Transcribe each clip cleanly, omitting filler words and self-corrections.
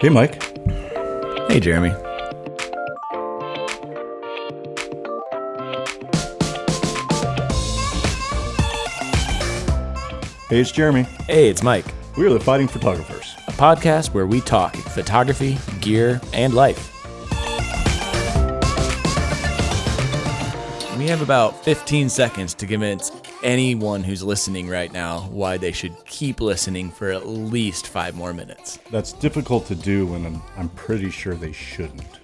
Hey, Mike. Hey, Jeremy. Hey, it's Jeremy. Hey, it's Mike. We are the Fighting Photographers. A podcast where we talk photography, gear, and life. We have about 15 seconds to convince anyone who's listening right now why they should keep listening for at least 5 more minutes. That's difficult to do when I'm pretty sure they shouldn't.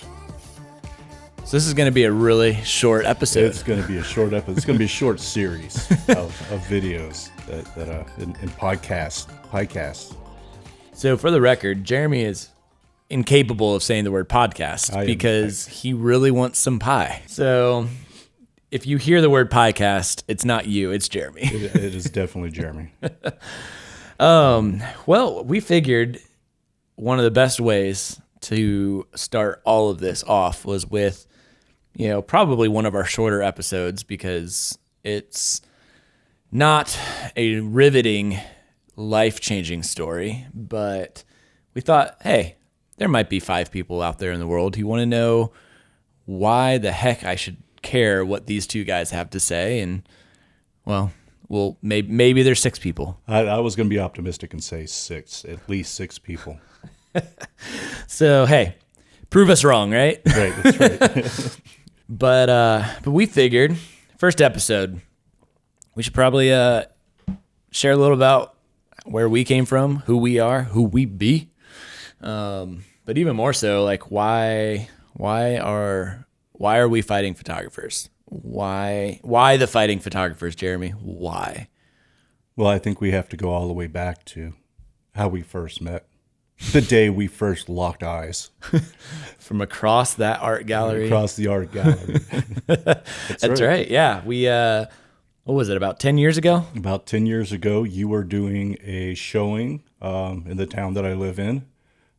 So this is going to be a really short episode. It's going to be a short episode. It's going to be a short series of videos that in podcasts. So for the record, Jeremy is incapable of saying the word podcast because he really wants some pie. So if you hear the word piecast, it's not you, it's Jeremy. It is definitely Jeremy. Well, we figured one of the best ways to start all of this off was with, probably one of our shorter episodes because it's not a riveting, life-changing story, but we thought, hey, there might be 5 people out there in the world who want to know why the heck I should care what these 2 guys have to say, and well, maybe there's 6 people. I was going to be optimistic and say 6, at least 6 people. So hey, prove us wrong, right? Right, that's right. But we figured first episode we should probably share a little about where we came from, who we are, who we be, but even more so, like why are we fighting photographers? Why the fighting photographers, Jeremy? Why? Well, I think we have to go all the way back to how we first met. The day we first locked eyes. From across that art gallery. Across the art gallery. That's right. Yeah. We, what was it, about 10 years ago? About 10 years ago, you were doing a showing in the town that I live in.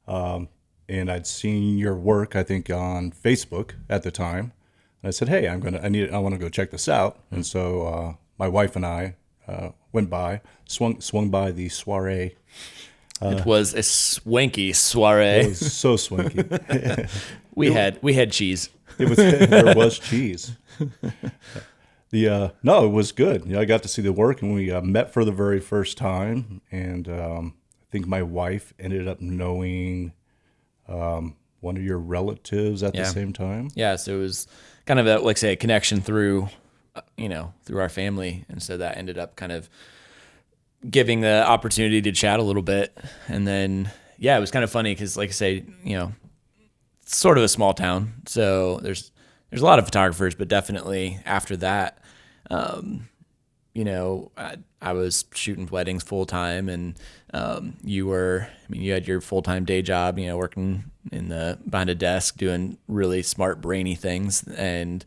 And I'd seen your work, I think, on Facebook at the time. And I said, hey, I want to go check this out. And so my wife and I went by, swung by the soiree. It was a swanky soiree. It was so swanky. we had cheese. There was cheese. No, it was good. I got to see the work, and we met for the very first time. And I think my wife ended up knowing one of your relatives at the same time. Yeah, so it was kind of a connection through our family, and so that ended up kind of giving the opportunity to chat a little bit. And then it was kind of funny because, like I say, it's sort of a small town, so there's a lot of photographers, but definitely after that, I was shooting weddings full time, and you had your full time day job, working behind a desk doing really smart, brainy things. And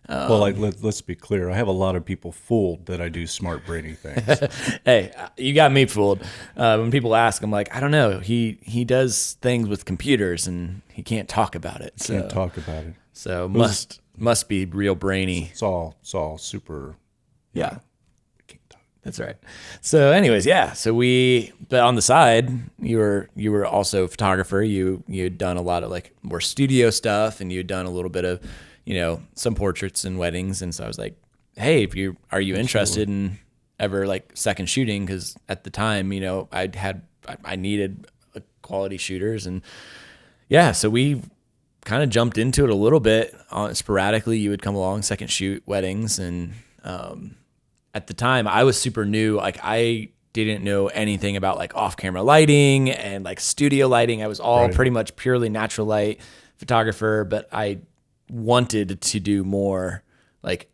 let's be clear. I have a lot of people fooled that I do smart, brainy things. Hey, you got me fooled. When people ask, I'm like, I don't know. He does things with computers, and he can't talk about it. Can't talk about it. So must be real brainy. It's all super. Yeah. That's right. So anyways, so but on the side, you were also a photographer. You had done a lot of more studio stuff, and you had done a little bit of, some portraits and weddings. And so I was like, hey, are you interested in ever second shooting? Cause at the time, I needed quality shooters, and so we kind of jumped into it a little bit sporadically. You would come along, second shoot weddings. And, at the time I was super new. I didn't know anything about off-camera lighting and studio lighting. I was all pretty much purely natural light photographer, but I wanted to do more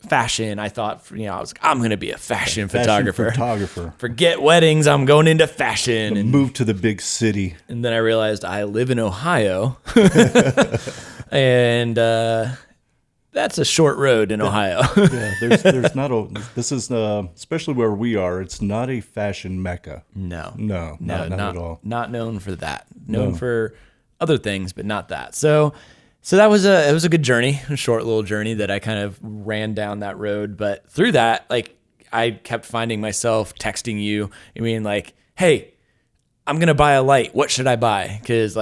fashion. I thought, I was I'm going to be a fashion photographer. Forget weddings. I'm going into fashion and move to the big city. And then I realized I live in Ohio and, that's a short road in Ohio. There's not this is, especially where we are, it's not a fashion mecca. No, not at all. Not known for that. Known for other things, but not that. So that was it was a good journey, a short little journey that I kind of ran down that road. But through that, I kept finding myself texting you. Hey, I'm going to buy a light. What should I buy? Because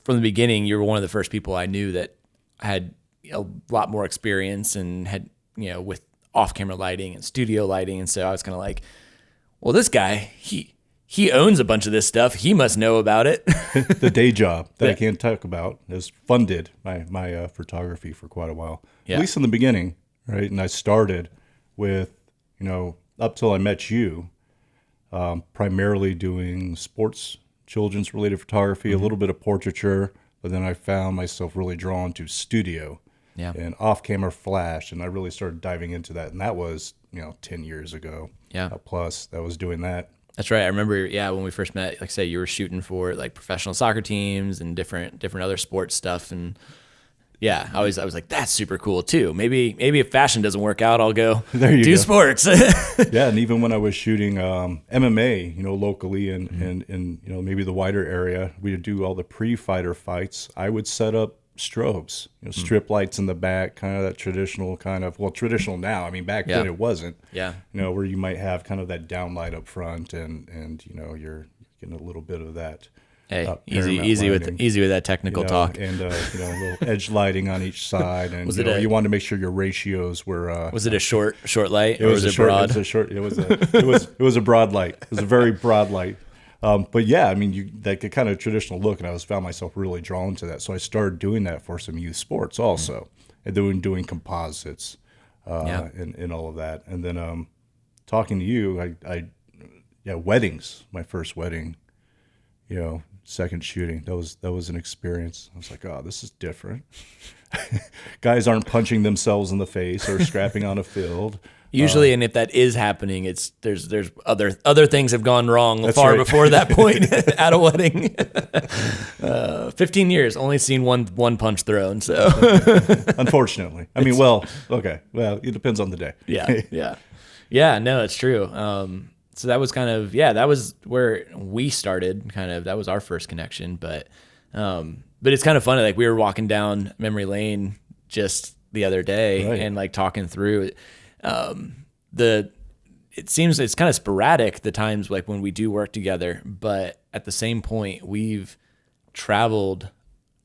from the beginning, you were one of the first people I knew that had a lot more experience and had, with off-camera lighting and studio lighting. And so I was kind of like, well, this guy, he owns a bunch of this stuff. He must know about it. The day job that I can't talk about has funded my photography for quite a while, at least in the beginning, right? And I started with, up till I met you, primarily doing sports, children's related photography, a little bit of portraiture, but then I found myself really drawn to studio and off-camera flash, and I really started diving into that. And that was, 10 years ago. Plus, I was doing that. That's right. I remember, when we first met, like I say, you were shooting for like professional soccer teams and different other sports stuff. And I was like, that's super cool too. Maybe if fashion doesn't work out, I'll go do sports. And even when I was shooting MMA, locally and maybe the wider area, we would do all the pre-fighter fights. I would set up strobes, strip lights in the back, kind of that traditional traditional now. I mean, back then it wasn't. Where you might have kind of that downlight up front, and you're getting a little bit of that. Hey, easy with that technical talk, and a little edge lighting on each side, and you wanted to make sure your ratios were. Was it a short light, or was it broad? It was a broad light. It was a very broad light. But that kind of traditional look, and I found myself really drawn to that. So I started doing that for some youth sports also, and then doing composites, and all of that. And then talking to you, weddings, my first wedding, second shooting, that was an experience. I was like, oh, this is different. Guys aren't punching themselves in the face or scrapping on a field. Usually, and if that is happening, there's other things have gone wrong far before that point at a wedding. 15 years, only seen one punch thrown. So, unfortunately, well, it depends on the day. No, it's true. So that was kind of that was where we started. That was our first connection. But it's kind of funny. Like we were walking down memory lane just the other day, and like talking through it. It seems it's kind of sporadic the times like when we do work together, but at the same point we've traveled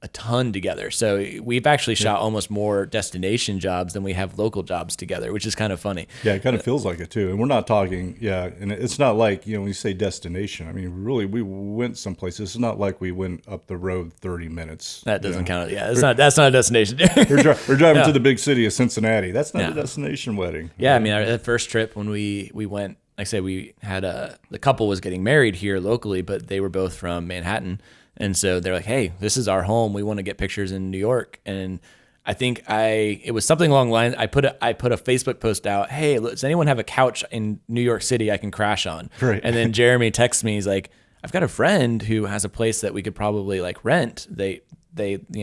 a ton together. So we've actually shot almost more destination jobs than we have local jobs together, which is kind of funny. Yeah, it kind of feels like it too. And we're not talking, and it's not like, when you say destination, really we went someplace. It's not like we went up the road 30 minutes. That doesn't count. Yeah, that's not a destination. we're driving to the big city of Cincinnati. That's not a destination wedding. Yeah, our first trip when we went, like I say, we had the couple was getting married here locally, but they were both from Manhattan. And so they're like, hey, this is our home. We want to get pictures in New York. And I think it was something along the lines, I put a Facebook post out, hey, does anyone have a couch in New York City I can crash on? Right. And then Jeremy texts me, he's like, I've got a friend who has a place that we could probably like rent. They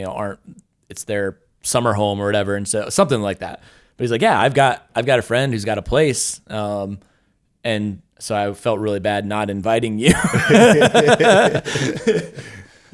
aren't, it's their summer home or whatever. And so something like that. But he's like, yeah, I've got a friend who's got a place. And so I felt really bad not inviting you.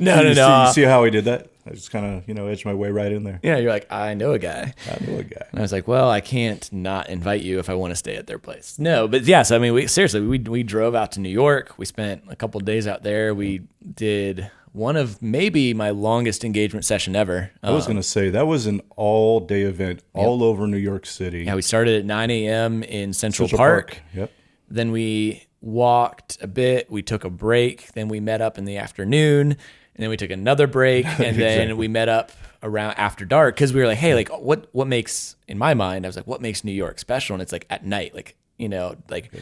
No. You see how he did that? I just kind of, edged my way right in there. Yeah, you're like, I know a guy. And I was like, well, I can't not invite you if I want to stay at their place. No, but yeah, so we drove out to New York. We spent a couple of days out there. We did one of maybe my longest engagement session ever. I was going to say, that was an all-day event all over New York City. Yeah, we started at 9 a.m. in Central Park. Yep. Then we walked a bit. We took a break. Then we met up in the afternoon. And then we took another break, and then we met up around after dark because we were like, hey, like what makes, in my mind, I was like, what makes New York special? And it's like at night, like,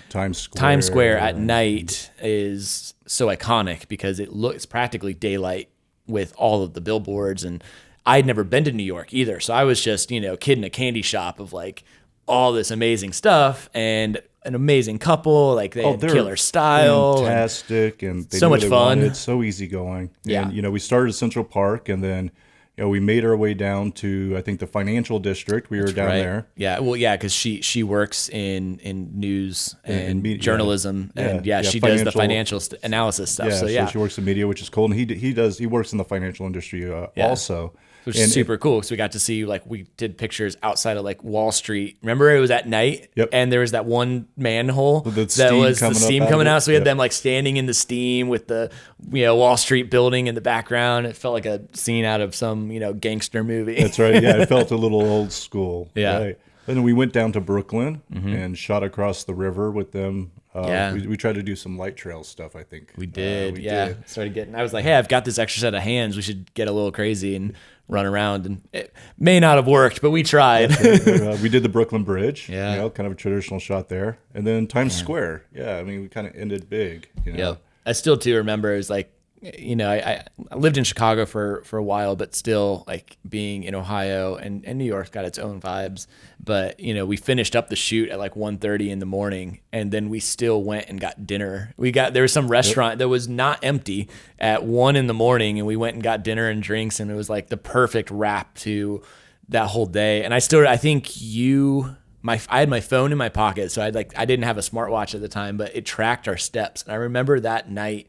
Times Square at night is so iconic because it's practically daylight with all of the billboards. And I'd never been to New York either. So I was just, kid in a candy shop of like all this amazing stuff and an amazing couple, like they had killer style, fantastic, and they so much fun. It's so easygoing. Yeah, and we started at Central Park, and then we made our way down to, I think, the financial district. We were down there. Yeah. Well, yeah, because she works in news and journalism, and she does the financial analysis stuff. Yeah, so she works in media, which is cool. And he works in the financial industry also. Which is super cool. So we got to see, like, we did pictures outside of like Wall Street. Remember, it was at night, and there was that one manhole that was the steam coming out. So we had them like standing in the steam with the Wall Street building in the background. It felt like a scene out of some gangster movie. That's right. Yeah, it felt a little old school. Yeah. Right. And then we went down to Brooklyn and shot across the river with them. We tried to do some light trail stuff, I think. We did. Started getting. I was like, hey, I've got this extra set of hands. We should get a little crazy and run around. And it may not have worked, but we tried. We did the Brooklyn Bridge. Yeah. Kind of a traditional shot there. And then Times Square. Yeah, I mean, we kind of ended big. Yeah. I still too remember it was like, I lived in Chicago for a while, but still, like, being in Ohio and New York's got its own vibes. But, we finished up the shoot at like 1:30 in the morning, and then we still went and got dinner. There was some restaurant that was not empty at 1 in the morning, and we went and got dinner and drinks, and it was like the perfect wrap to that whole day. And I think I had my phone in my pocket, so I didn't have a smartwatch at the time, but it tracked our steps. And I remember that night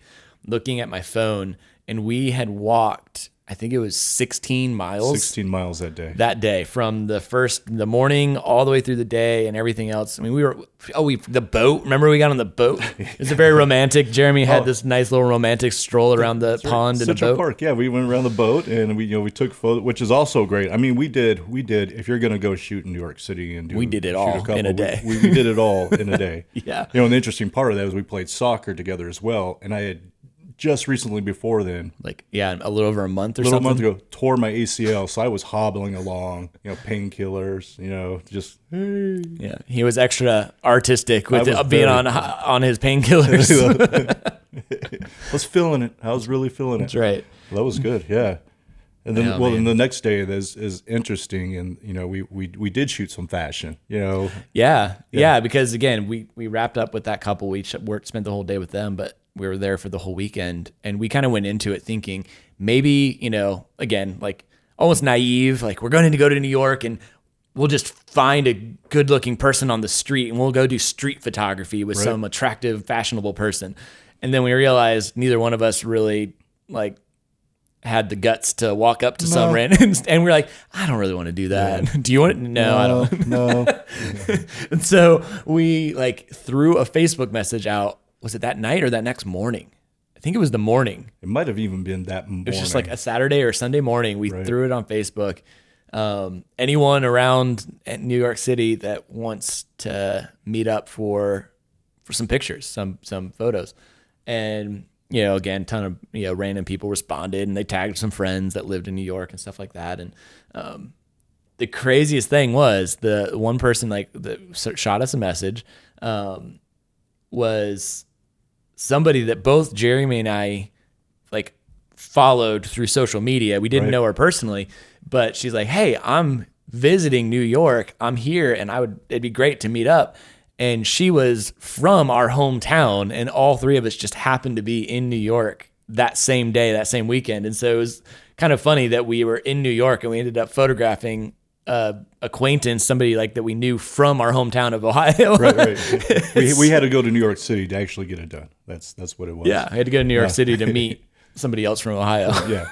looking at my phone, and we had walked, I think it was 16 miles. 16 miles that day. That day, from the morning all the way through the day and everything else. I mean, the boat. Remember we got on the boat? It was a very romantic. Jeremy had this nice little romantic stroll around the pond in a boat. Central Park, yeah. We went around the boat and we took photos, which is also great. I mean, we did. If you're going to go shoot in New York City and we did it all in a day. We did it all in a day. Yeah. And the interesting part of that was we played soccer together as well, and I had just recently before then, a little over a month or something. A month ago, tore my ACL, so I was hobbling along, painkillers, just hey. Yeah, he was extra artistic with being on his painkillers. I was feeling it. I was really feeling it. That's right. Well, that was good. Yeah. And then, then the next day is interesting, and we did shoot some fashion. Yeah, because again, we wrapped up with that couple. We spent the whole day with them, but we were there for the whole weekend, and we kind of went into it thinking maybe, again, like almost naive, like we're going to go to New York and we'll just find a good looking person on the street and we'll go do street photography with some attractive, fashionable person. And then we realized neither one of us really had the guts to walk up to some random, and we're like, I don't really want to do that. Yeah. Do you want it? No, I don't. No. And so we threw a Facebook message out. Was it that night or that next morning? I think it was the morning. It might have even been that morning. It was just like a Saturday or Sunday morning. We threw it on Facebook. Anyone around New York City that wants to meet up for some pictures, some photos. And, again, a ton of, random people responded, and they tagged some friends that lived in New York and stuff like that. And the craziest thing was the one person that shot us a message was somebody that both Jeremy and I followed through social media. We didn't know her personally, but she's like, hey, I'm visiting New York. I'm here, and it'd be great to meet up. And she was from our hometown, and all three of us just happened to be in New York that same day, that same weekend. And so it was kind of funny that we were in New York and we ended up photographing acquaintance, somebody that we knew from our hometown of Ohio. Right. We had to go to New York City to actually get it done. That's what it was. Yeah, I had to go to New York City to meet somebody else from Ohio. Yeah.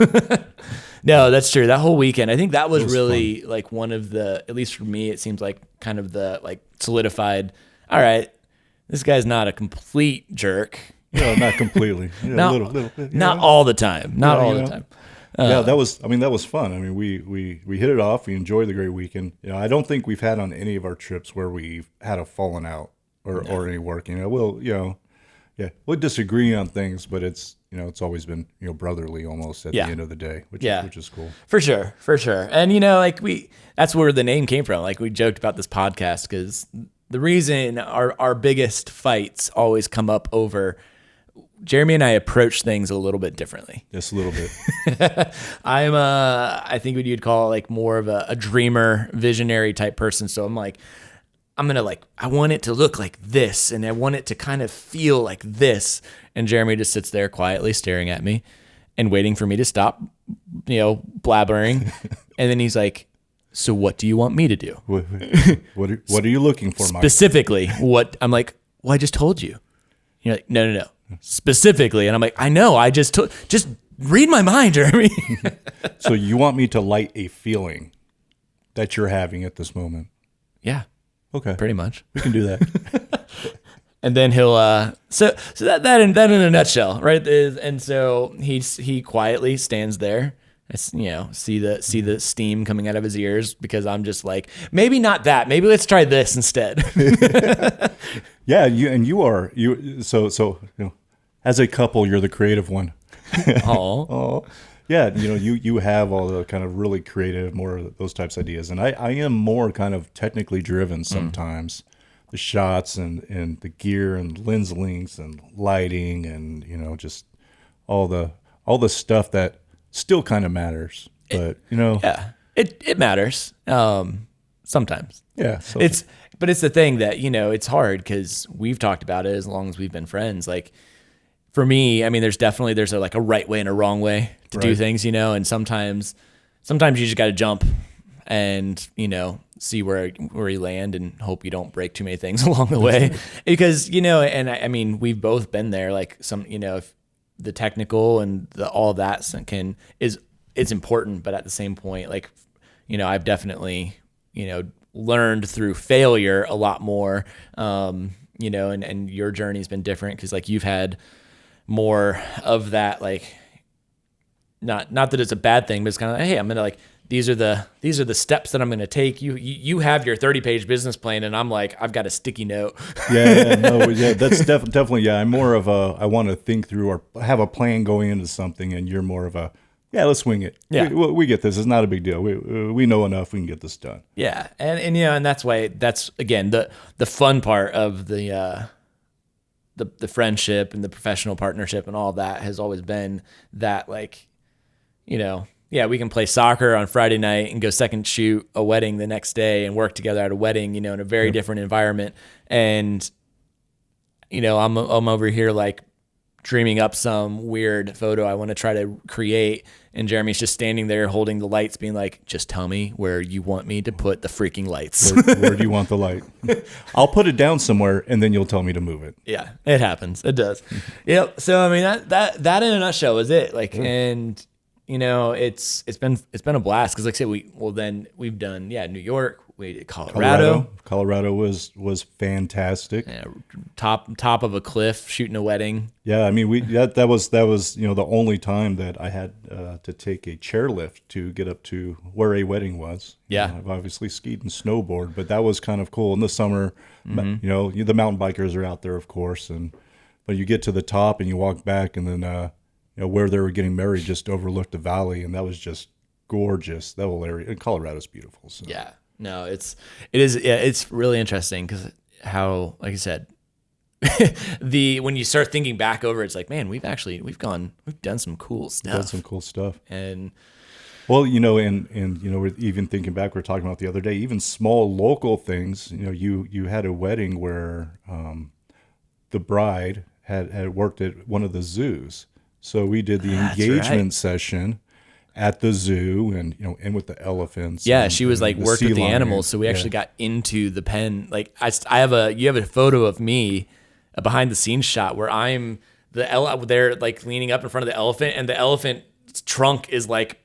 No, that's true. That whole weekend, I think that was really fun. One of the, at least for me, it seems like kind of the solidified, all right, this guy's not a complete jerk. No, not completely. Little bit, not all the time. Not all the time. That was fun. I mean, we hit it off. We enjoyed the great weekend. I don't think we've had on any of our trips where we've had a falling out or any work. We'll disagree on things, but it's always been brotherly almost at the end of the day, which is cool. For sure. And that's where the name came from. We joked about this podcast because the reason our biggest fights always come up over Jeremy and I approach things a little bit differently. Just a little bit. I think what you'd call more of a dreamer, visionary type person. So I'm I want it to look like this, and I want it to kind of feel like this. And Jeremy just sits there quietly staring at me and waiting for me to stop, blabbering. And then he's like, so what do you want me to do? What are you looking for, Mike? Specifically, what? I'm like, well, I just told you. You're like, no. Specifically. And I'm like, I know, I just read my mind, Jeremy. So you want me to light a feeling that you're having at this moment? Yeah. Okay. Pretty much. We can do that. And then he'll so that in a nutshell, right? And so he quietly stands there, see the steam coming out of his ears, because I'm just like, maybe not that, maybe let's try this instead. Yeah, so as a couple, you're the creative one. Oh. Yeah, you have all the kind of really creative, more of those types of ideas, and I am more kind of technically driven sometimes. The shots and the gear and lens lengths and lighting and just all the stuff that still kind of matters, but Yeah, it matters sometimes. Yeah, so But it's the thing that it's hard, because we've talked about it as long as we've been friends. Like for me, I mean, there's a right way and a wrong way to do things, and sometimes you just got to jump and see where you land and hope you don't break too many things along the way. Because and I mean, we've both been there. Like if the technical and all of that it's important, but at the same point, like I've definitely learned through failure a lot more. And your journey's been different, because like you've had more of that, like not that it's a bad thing, but it's kind of like, hey, I'm gonna like, these are the steps that I'm going to take. You have your 30-page business plan, and I'm like, I've got a sticky note. That's definitely, yeah. I'm more of I want to think through or have a plan going into something, and you're more of let's wing it. Yeah. We get this. It's not a big deal. We know enough. We can get this done. Yeah. And that's why, that's again, the fun part of the friendship and the professional partnership and all that has always been that, like, we can play soccer on Friday night and go second shoot a wedding the next day and work together at a wedding, in a very different environment. And, I'm over here like dreaming up some weird photo I want to try to create. And Jeremy's just standing there holding the lights, being like, just tell me where you want me to put the freaking lights. Where do you want the light? I'll put it down somewhere, and then you'll tell me to move it. Yeah, it happens. It does. Yep. So, I mean, that in a nutshell is it. Like, and it's been a blast, because like I said, we've done New York, we did Colorado. Colorado was fantastic. Yeah, top of a cliff shooting a wedding. Yeah, I mean that was the only time that I had to take a chairlift to get up to where a wedding was. Yeah, I've obviously skied and snowboard, but that was kind of cool in the summer. Mm-hmm. The mountain bikers are out there, of course, but you get to the top and you walk back, and then where they were getting married just overlooked the valley, and that was just gorgeous. That whole area, and Colorado's beautiful. So. Yeah, no, it is. Yeah, it's really interesting, because how, like I said, when you start thinking back over, it's like, man, we've done some cool stuff. Done some cool stuff, and. Well, and we're even thinking back, we're talking about the other day, even small local things. You had a wedding where the bride had worked at one of the zoos. So we did the engagement session at the zoo, and with the elephants. Yeah, she was like worked with the animals, so we actually got into the pen. Like you have a photo of me, a behind the scenes shot where I'm they're like leaning up in front of the elephant, and the elephant's trunk is like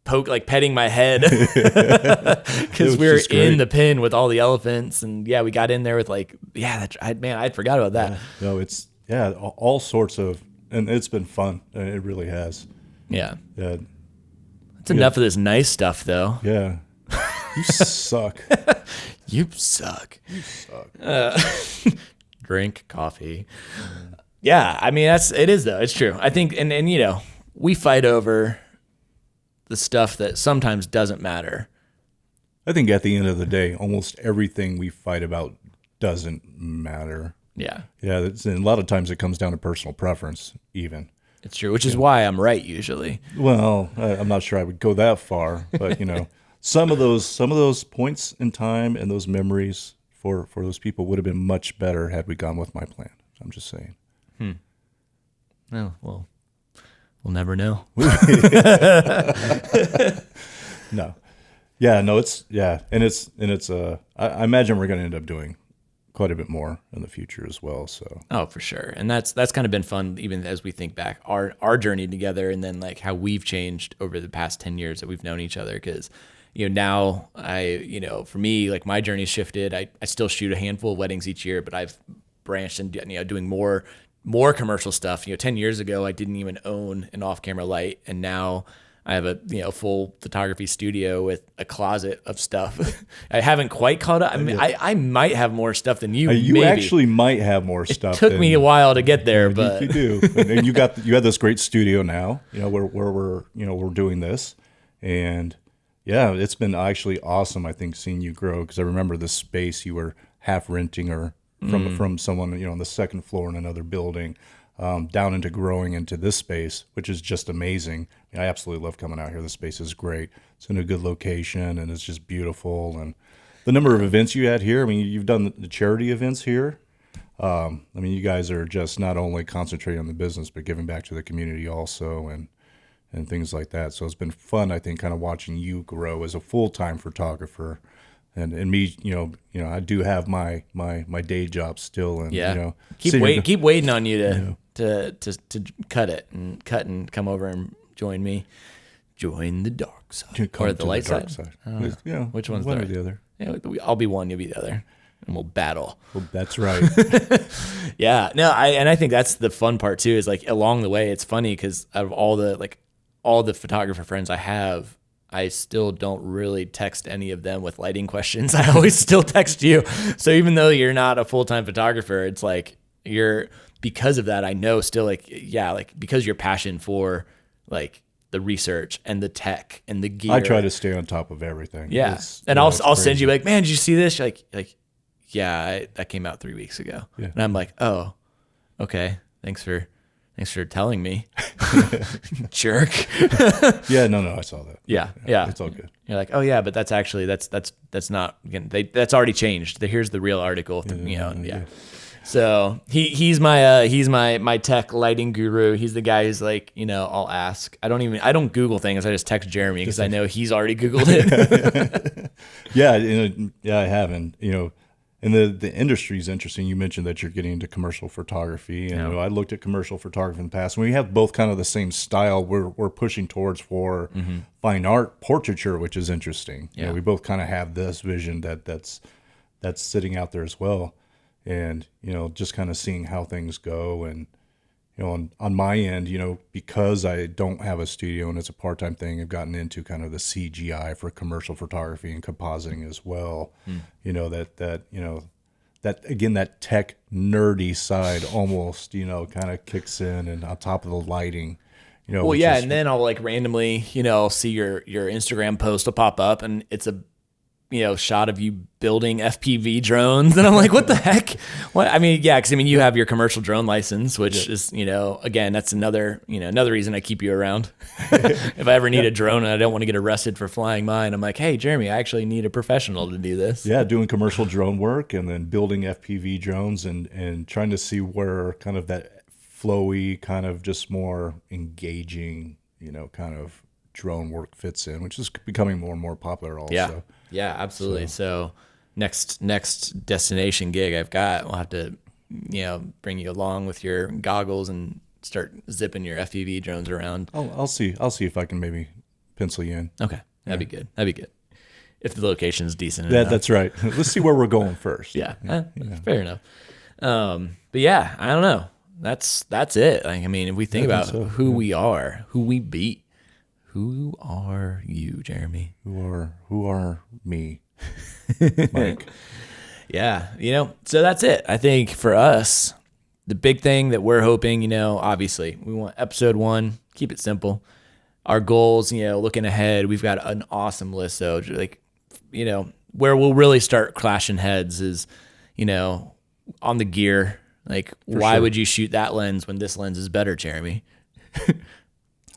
petting my head, because we were in the pen with all the elephants, and we got in there with I forgot about that. No, it's all sorts of. And it's been fun. It really has. Yeah. It's enough of this nice stuff, though. Yeah. You suck. You suck. Drink coffee. Yeah, I mean, it is, though. It's true. I think, and we fight over the stuff that sometimes doesn't matter. I think at the end of the day, almost everything we fight about doesn't matter. Yeah. Yeah, and a lot of times it comes down to personal preference, even. It's true, which is why I'm right usually. Well, I'm not sure I would go that far, but some of those points in time and those memories for those people would have been much better had we gone with my plan. I'm just saying. Oh, well, We'll never know. No. Yeah, no, I imagine we're going to end up doing quite a bit more in the future as well. So, Oh, for sure. And that's kind of been fun, even as we think back our journey together, and then like how we've changed over the past 10 years that we've known each other. Cause now for me, like my journey's shifted. I still shoot a handful of weddings each year, but I've branched and, doing more commercial stuff. 10 years ago, I didn't even own an off-camera light. And now I have a full photography studio with a closet of stuff. I haven't quite caught up. I mean, I might have more stuff than you. you maybe. actually might have more stuff. It took me a while to get there, but you do. And you have this great studio now. Where we're doing this, and yeah, it's been actually awesome. I think seeing you grow, because I remember the space you were half renting or from someone on the second floor in another building. Down into growing into this space, which is just amazing. I absolutely love coming out here. The space is great. It's in a good location, and it's just beautiful. And the number of events you had here, I mean, you've done the charity events here. I mean, you guys are just not only concentrating on the business, but giving back to the community also, and things like that. So it's been fun, I think, kind of watching you grow as a full-time photographer. And me, I do have my day job still, and keep waiting on you to cut and come over and join me. Join the dark side or the light side. Yeah, which one's one the or the other? Yeah, I'll be one, you'll be the other, and we'll battle. Well, that's right. Yeah, no, I think that's the fun part too. Is like along the way, it's funny because out of all the photographer friends I have, I still don't really text any of them with lighting questions. I always still text you. So even though you're not a full-time photographer, it's like because of that, I know still because your passion for like the research and the tech and the gear. I try to stay on top of everything. Yeah. And I'll send you like, man, did you see this? You're like, yeah, that came out 3 weeks ago. Yeah. And I'm like, oh, okay. Thanks for telling me. Jerk. Yeah, no, I saw that. Yeah. It's all good. You're like, oh yeah, but that's actually that's not, again, that's already changed. Here's the real article. Yeah. So he's my tech lighting guru. He's the guy who's like, I'll ask. I don't Google things. I just text Jeremy because I know he's already Googled it. Yeah, I haven't. And the industry is interesting. You mentioned that you're getting into commercial photography, and I looked at commercial photography in the past. And we have both kind of the same style. We're pushing towards for fine art portraiture, which is interesting. Yeah. We both kind of have this vision that's sitting out there as well, and just kind of seeing how things go. And on my end, because I don't have a studio and it's a part-time thing, I've gotten into kind of the CGI for commercial photography and compositing as well. That again, that tech nerdy side almost, kind of kicks in, and on top of the lighting, Well, yeah. And then I'll like randomly, see your Instagram post will pop up and it's a, shot of you building FPV drones. And I'm like, what the heck? What? I mean, yeah. Cause you have your commercial drone license, which is, again, that's another reason I keep you around. If I ever need a drone and I don't want to get arrested for flying mine, I'm like, hey, Jeremy, I actually need a professional to do this. Yeah. Doing commercial drone work and then building FPV drones and trying to see where kind of that flowy, kind of just more engaging, kind of drone work fits in, which is becoming more and more popular also. Yeah, absolutely. So next destination gig I've got, we'll have to, bring you along with your goggles and start zipping your FPV drones around. I'll see if I can maybe pencil you in. Okay. That'd be good. If the location's decent enough. That's right. Let's see where we're going first. Yeah. Fair enough. But yeah, I don't know. That's it. If we think about who we are, who we be, who are you, Jeremy? Who are me, Mike? Yeah, so that's it. I think for us, the big thing that we're hoping, obviously, we want episode 1, keep it simple. Our goals, looking ahead, we've got an awesome list. So, where we'll really start clashing heads is, on the gear. Like, why would you shoot that lens when this lens is better, Jeremy?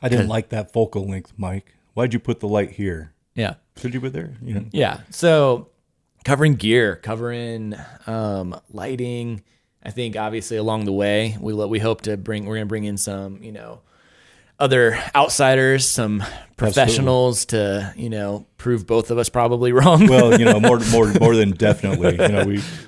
I didn't like that focal length, Mike. Why'd you put the light here? Yeah. Could you put there? Yeah. So covering gear, covering lighting. I think obviously along the way, we're going to bring in some, other outsiders, some professionals to, prove both of us probably wrong. Well, more than definitely.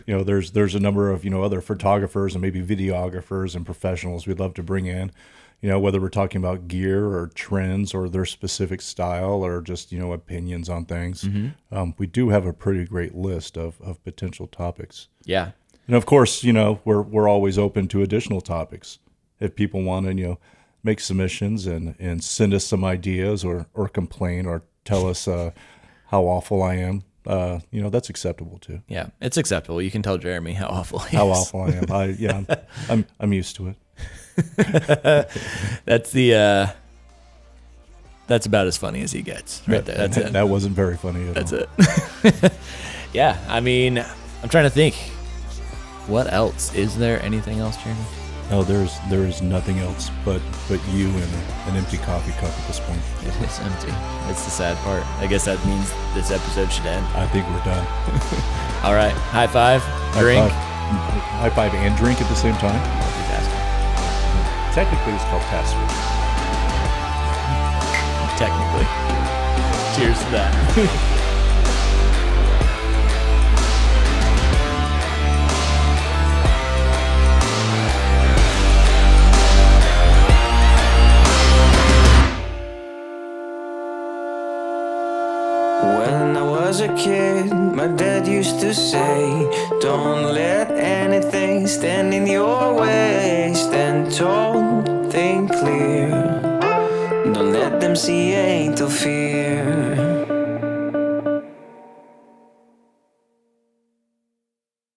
There's a number of, other photographers and maybe videographers and professionals we'd love to bring in, whether we're talking about gear or trends or their specific style or just, opinions on things. We do have a pretty great list of potential topics. Yeah. And of course, we're always open to additional topics. If people want to, make submissions and send us some ideas or complain or tell us how awful I am, that's acceptable too. Yeah, it's acceptable. You can tell Jeremy how awful he is. How awful I am. I'm used to it. That's about as funny as he gets right there. That's it. That wasn't very funny at all. That's it. Yeah, I mean, I'm trying to think. What else? Is there anything else, Jeremy? No, there is nothing else but you and an empty coffee cup at this point. It is empty. That's the sad part. I guess that means this episode should end. I think we're done. All right. High five. Drink. High five and drink at the same time. Technically, it's called pass through. Technically. Cheers to that. When I was a kid, my dad used to say, don't let anything stand in your way. Stand tall, think clear. Don't let them see hate or fear.